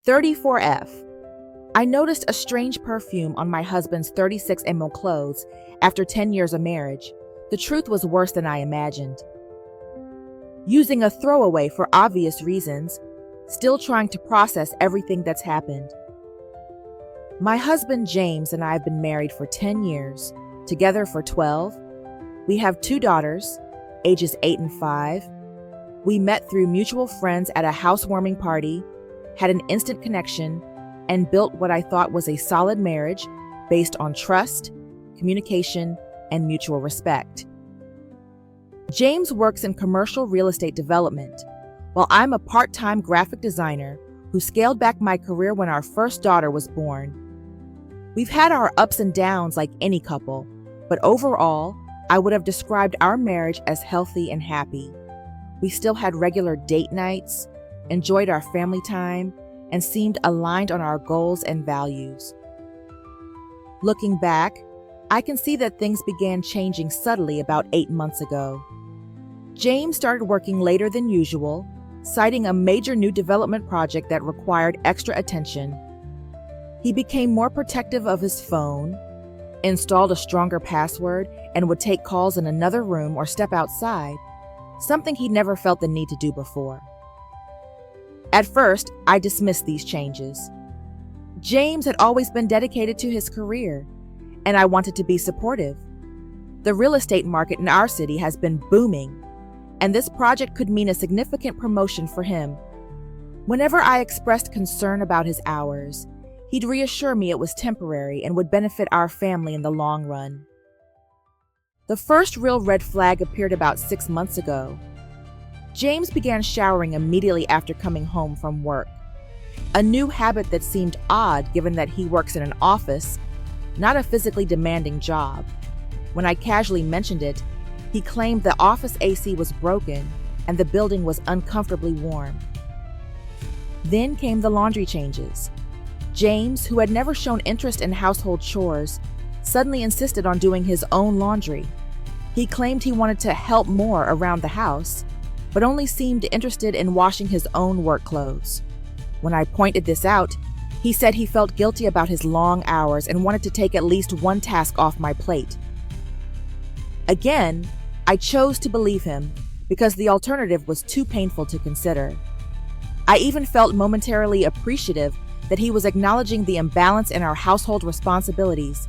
34F. I noticed a strange perfume on my husband's 36 ml clothes after 10 years of marriage. The truth was worse than I imagined. Using a throwaway for obvious reasons, still trying to process everything that's happened. My husband James and I have been married for 10 years, together for 12. We have 2 daughters, ages 8 and 5. We met through mutual friends at a housewarming party, had an instant connection, and built what I thought was a solid marriage based on trust, communication, and mutual respect. James works in commercial real estate development, while I'm a part-time graphic designer who scaled back my career when our first daughter was born. We've had our ups and downs like any couple, but overall, I would have described our marriage as healthy and happy. We still had regular date nights, enjoyed our family time, and seemed aligned on our goals and values. Looking back, I can see that things began changing subtly about 8 months ago. James started working later than usual, citing a major new development project that required extra attention. He became more protective of his phone, installed a stronger password, and would take calls in another room or step outside, something he'd never felt the need to do before. At first, I dismissed these changes. James had always been dedicated to his career, and I wanted to be supportive. The real estate market in our city has been booming, and this project could mean a significant promotion for him. Whenever I expressed concern about his hours, he'd reassure me it was temporary and would benefit our family in the long run. The first real red flag appeared about 6 months ago. James began showering immediately after coming home from work, a new habit that seemed odd given that he works in an office, not a physically demanding job. When I casually mentioned it, he claimed the office AC was broken and the building was uncomfortably warm. Then came the laundry changes. James, who had never shown interest in household chores, suddenly insisted on doing his own laundry. He claimed he wanted to help more around the house, but only seemed interested in washing his own work clothes. When I pointed this out, he said he felt guilty about his long hours and wanted to take at least one task off my plate. Again, I chose to believe him because the alternative was too painful to consider. I even felt momentarily appreciative that he was acknowledging the imbalance in our household responsibilities,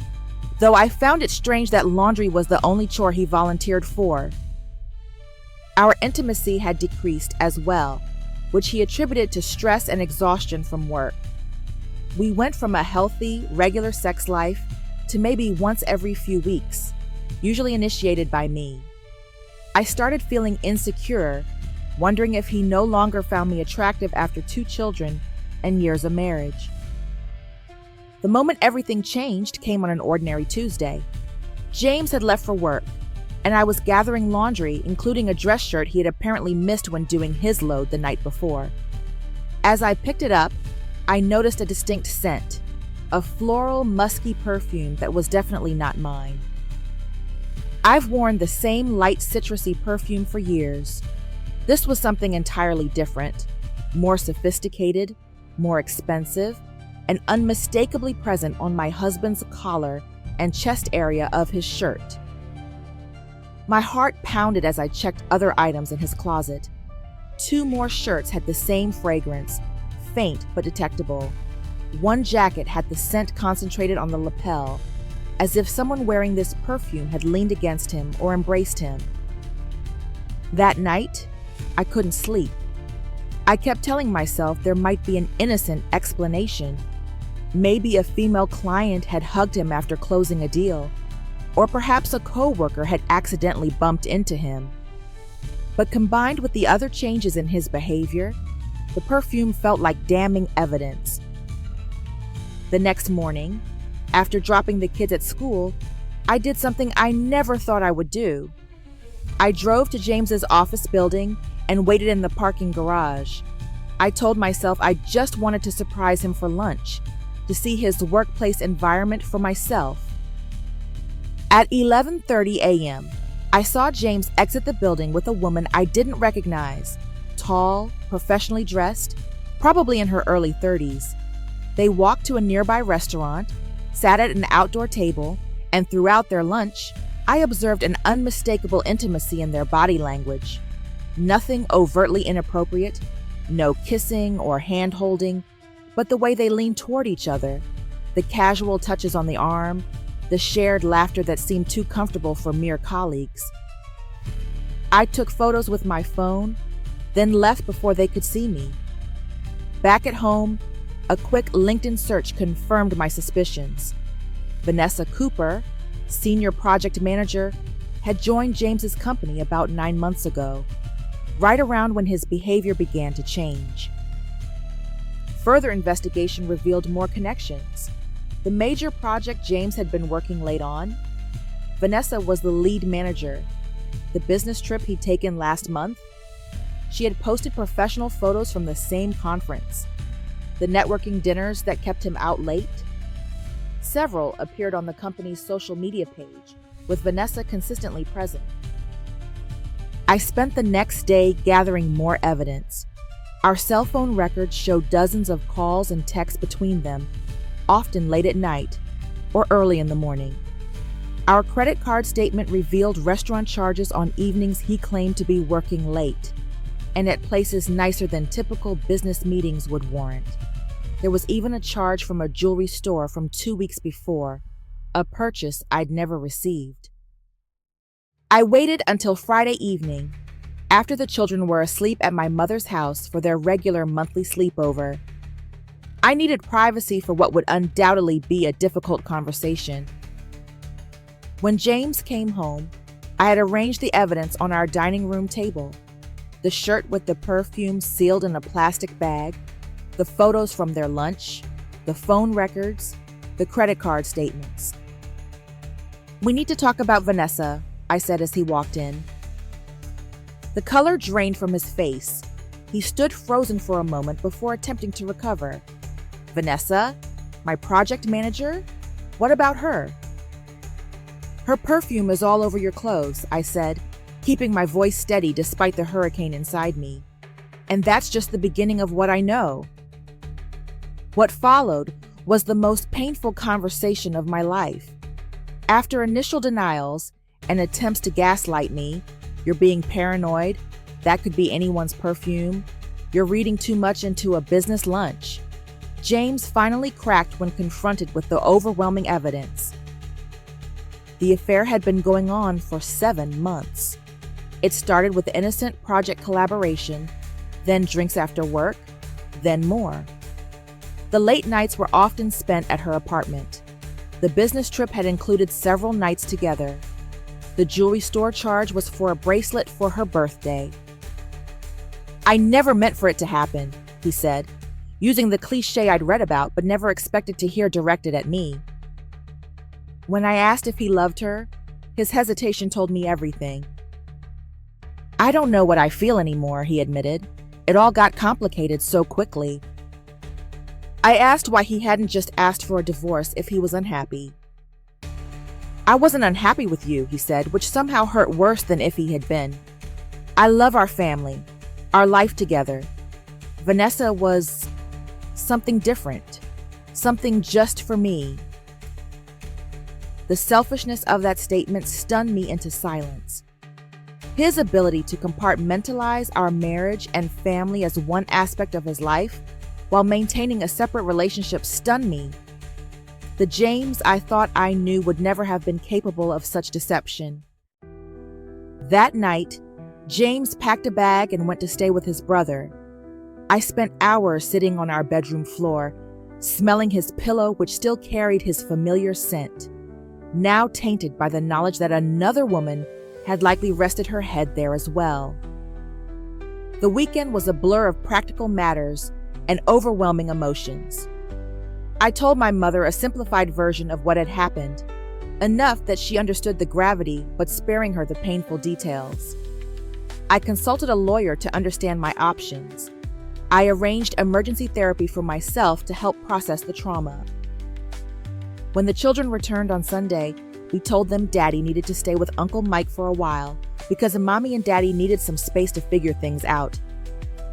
though I found it strange that laundry was the only chore he volunteered for. Our intimacy had decreased as well, which he attributed to stress and exhaustion from work. We went from a healthy, regular sex life to maybe once every few weeks, usually initiated by me. I started feeling insecure, wondering if he no longer found me attractive after 2 children and years of marriage. The moment everything changed came on an ordinary Tuesday. James had left for work, and I was gathering laundry, including a dress shirt he had apparently missed when doing his load the night before. As I picked it up, I noticed a distinct scent, a floral, musky perfume that was definitely not mine. I've worn the same light citrusy perfume for years. This was something entirely different, more sophisticated, more expensive, and unmistakably present on my husband's collar and chest area of his shirt. My heart pounded as I checked other items in his closet. 2 more shirts had the same fragrance, faint but detectable. 1 jacket had the scent concentrated on the lapel, as if someone wearing this perfume had leaned against him or embraced him. That night, I couldn't sleep. I kept telling myself there might be an innocent explanation. Maybe a female client had hugged him after closing a deal, or perhaps a coworker had accidentally bumped into him. But combined with the other changes in his behavior, the perfume felt like damning evidence. The next morning, after dropping the kids at school, I did something I never thought I would do. I drove to James's office building and waited in the parking garage. I told myself I just wanted to surprise him for lunch, to see his workplace environment for myself. At 11:30 a.m., I saw James exit the building with a woman I didn't recognize, tall, professionally dressed, probably in her early 30s. They walked to a nearby restaurant, sat at an outdoor table, and throughout their lunch, I observed an unmistakable intimacy in their body language. Nothing overtly inappropriate, no kissing or hand-holding, but the way they leaned toward each other, the casual touches on the arm, the shared laughter that seemed too comfortable for mere colleagues. I took photos with my phone, then left before they could see me. Back at home, a quick LinkedIn search confirmed my suspicions. Vanessa Cooper, senior project manager, had joined James's company about 9 months ago, right around when his behavior began to change. Further investigation revealed more connections. The major project James had been working late on, Vanessa was the lead manager. The business trip he'd taken last month, she had posted professional photos from the same conference. The networking dinners that kept him out late. Several appeared on the company's social media page, with Vanessa consistently present. I spent the next day gathering more evidence. Our cell phone records showed dozens of calls and texts between them, often late at night or early in the morning. Our credit card statement revealed restaurant charges on evenings he claimed to be working late, and at places nicer than typical business meetings would warrant. There was even a charge from a jewelry store from 2 weeks before, a purchase I'd never received. I waited until Friday evening, after the children were asleep at my mother's house for their regular monthly sleepover. I needed privacy for what would undoubtedly be a difficult conversation. When James came home, I had arranged the evidence on our dining room table. The shirt with the perfume sealed in a plastic bag, the photos from their lunch, the phone records, the credit card statements. "We need to talk about Vanessa," I said as he walked in. The color drained from his face. He stood frozen for a moment before attempting to recover. "Vanessa? My project manager? What about her?" "Her perfume is all over your clothes," I said, keeping my voice steady despite the hurricane inside me. "And that's just the beginning of what I know." What followed was the most painful conversation of my life. After initial denials and attempts to gaslight me, "You're being paranoid, that could be anyone's perfume, you're reading too much into a business lunch," James finally cracked when confronted with the overwhelming evidence. The affair had been going on for 7 months. It started with innocent project collaboration, then drinks after work, then more. The late nights were often spent at her apartment. The business trip had included several nights together. The jewelry store charge was for a bracelet for her birthday. "I never meant for it to happen," he said, using the cliche I'd read about but never expected to hear directed at me. When I asked if he loved her, his hesitation told me everything. "I don't know what I feel anymore," he admitted. "It all got complicated so quickly." I asked why he hadn't just asked for a divorce if he was unhappy. "I wasn't unhappy with you," he said, which somehow hurt worse than if he had been. "I love our family, our life together. Vanessa was something different, something just for me." The selfishness of that statement stunned me into silence. His ability to compartmentalize our marriage and family as one aspect of his life while maintaining a separate relationship stunned me. The James I thought I knew would never have been capable of such deception. That night, James packed a bag and went to stay with his brother. I spent hours sitting on our bedroom floor, smelling his pillow, which still carried his familiar scent, now tainted by the knowledge that another woman had likely rested her head there as well. The weekend was a blur of practical matters and overwhelming emotions. I told my mother a simplified version of what had happened, enough that she understood the gravity but sparing her the painful details. I consulted a lawyer to understand my options. I arranged emergency therapy for myself to help process the trauma. When the children returned on Sunday, we told them Daddy needed to stay with Uncle Mike for a while because Mommy and Daddy needed some space to figure things out.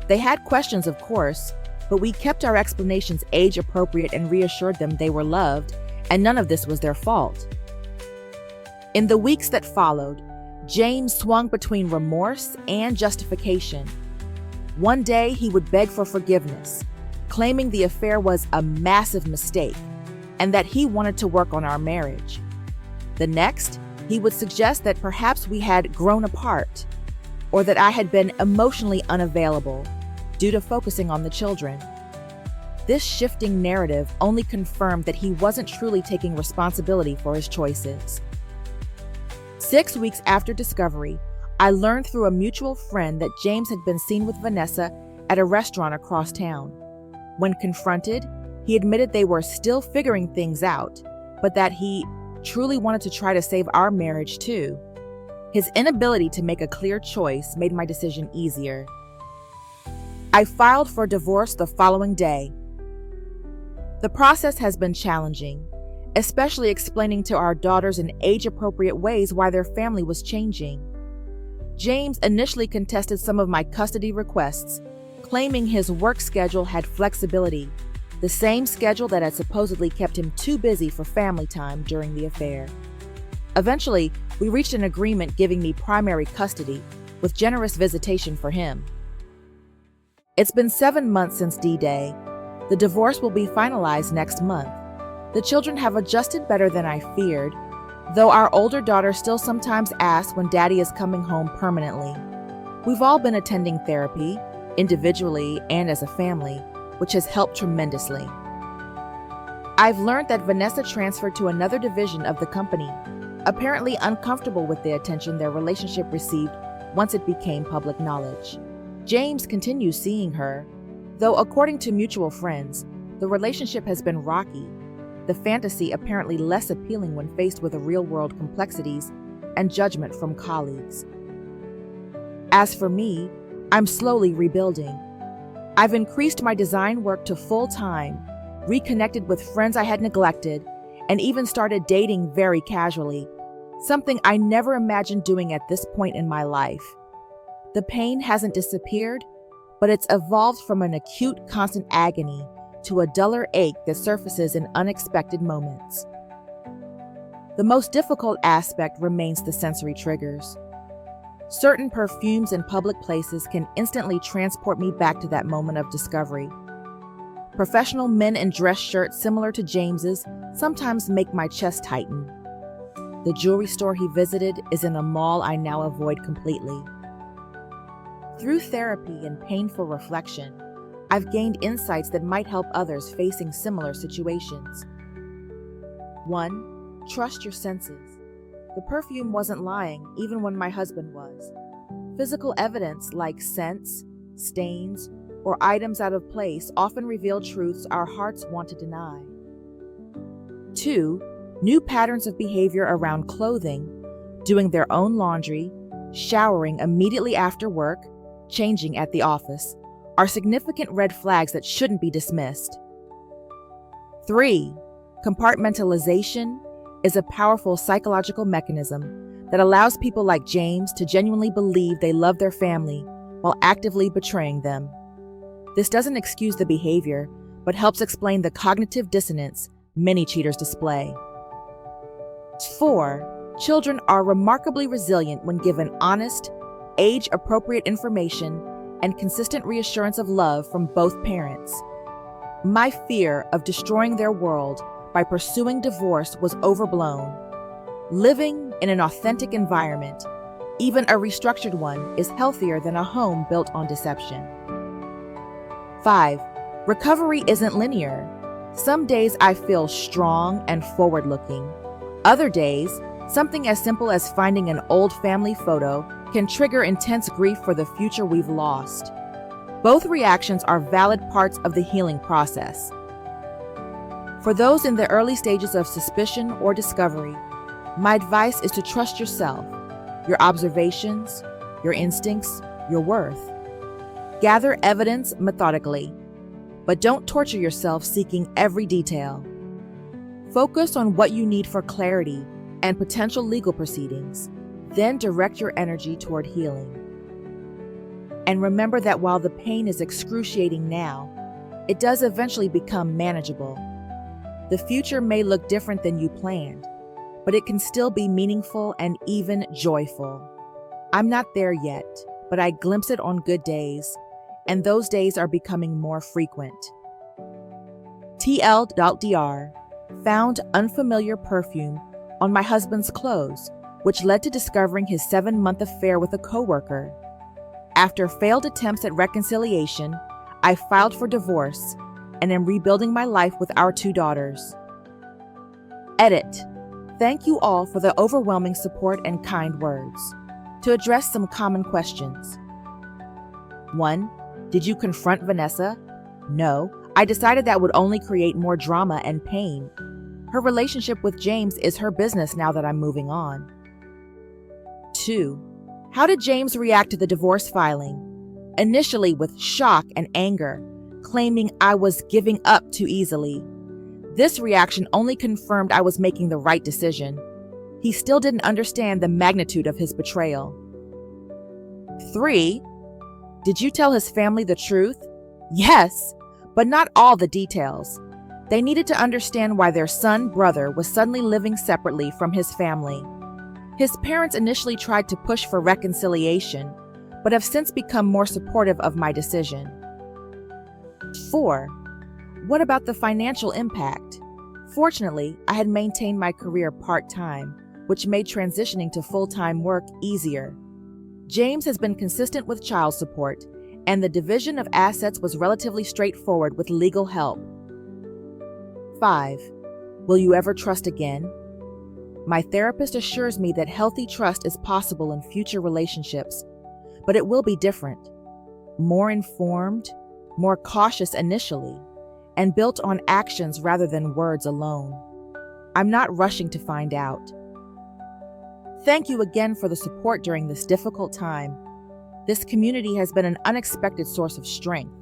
They had questions, of course, but we kept our explanations age appropriate and reassured them they were loved, and none of this was their fault. In the weeks that followed, James swung between remorse and justification. One day, he would beg for forgiveness, claiming the affair was a massive mistake and that he wanted to work on our marriage. The next, he would suggest that perhaps we had grown apart, or that I had been emotionally unavailable due to focusing on the children. This shifting narrative only confirmed that he wasn't truly taking responsibility for his choices. 6 weeks after discovery, I learned through a mutual friend that James had been seen with Vanessa at a restaurant across town. When confronted, he admitted they were still figuring things out, but that he truly wanted to try to save our marriage too. His inability to make a clear choice made my decision easier. I filed for divorce the following day. The process has been challenging, especially explaining to our daughters in age-appropriate ways why their family was changing. James initially contested some of my custody requests, claiming his work schedule had flexibility, the same schedule that had supposedly kept him too busy for family time during the affair. Eventually, we reached an agreement giving me primary custody, with generous visitation for him. It's been 7 months since D-Day. The divorce will be finalized next month. The children have adjusted better than I feared, though our older daughter still sometimes asks when Daddy is coming home permanently. We've all been attending therapy, individually and as a family, which has helped tremendously. I've learned that Vanessa transferred to another division of the company, apparently uncomfortable with the attention their relationship received once it became public knowledge. James continues seeing her, though according to mutual friends, the relationship has been rocky, the fantasy apparently less appealing when faced with the real-world complexities and judgment from colleagues. As for me, I'm slowly rebuilding. I've increased my design work to full-time, reconnected with friends I had neglected, and even started dating very casually, something I never imagined doing at this point in my life. The pain hasn't disappeared, but it's evolved from an acute, constant agony to a duller ache that surfaces in unexpected moments. The most difficult aspect remains the sensory triggers. Certain perfumes in public places can instantly transport me back to that moment of discovery. Professional men in dress shirts similar to James's sometimes make my chest tighten. The jewelry store he visited is in a mall I now avoid completely. Through therapy and painful reflection, I've gained insights that might help others facing similar situations. 1. Trust your senses. The perfume wasn't lying, even when my husband was. Physical evidence like scents, stains, or items out of place often reveal truths our hearts want to deny. 2. New patterns of behavior around clothing, doing their own laundry, showering immediately after work, changing at the office, are significant red flags that shouldn't be dismissed. 3. Compartmentalization is a powerful psychological mechanism that allows people like James to genuinely believe they love their family while actively betraying them. This doesn't excuse the behavior, but helps explain the cognitive dissonance many cheaters display. 4. Children are remarkably resilient when given honest, age-appropriate information and consistent reassurance of love from both parents. My fear of destroying their world by pursuing divorce was overblown. Living in an authentic environment, even a restructured one, is healthier than a home built on deception. 5. Recovery isn't linear. Some days I feel strong and forward-looking. Other days, something as simple as finding an old family photo can trigger intense grief for the future we've lost. Both reactions are valid parts of the healing process. For those in the early stages of suspicion or discovery, my advice is to trust yourself, your observations, your instincts, your worth. Gather evidence methodically, but don't torture yourself seeking every detail. Focus on what you need for clarity and potential legal proceedings, then direct your energy toward healing. And remember that while the pain is excruciating now, it does eventually become manageable. The future may look different than you planned, but it can still be meaningful and even joyful. I'm not there yet, but I glimpse it on good days, and those days are becoming more frequent. TL.dr found unfamiliar perfume on my husband's clothes, which led to discovering his 7-month affair with a coworker. After failed attempts at reconciliation, I filed for divorce and am rebuilding my life with our 2 daughters. Edit. Thank you all for the overwhelming support and kind words. To address some common questions. 1. Did you confront Vanessa? No, I decided that would only create more drama and pain. Her relationship with James is her business now that I'm moving on. 2. How did James react to the divorce filing? Initially with shock and anger, claiming I was giving up too easily. This reaction only confirmed I was making the right decision. He still didn't understand the magnitude of his betrayal. 3. Did you tell his family the truth? Yes, but not all the details. They needed to understand why their brother was suddenly living separately from his family. His parents initially tried to push for reconciliation, but have since become more supportive of my decision. 4. What about the financial impact? Fortunately, I had maintained my career part-time, which made transitioning to full-time work easier. James has been consistent with child support, and the division of assets was relatively straightforward with legal help. 5. Will you ever trust again? My therapist assures me that healthy trust is possible in future relationships, but it will be different. More informed, more cautious initially, and built on actions rather than words alone. I'm not rushing to find out. Thank you again for the support during this difficult time. This community has been an unexpected source of strength.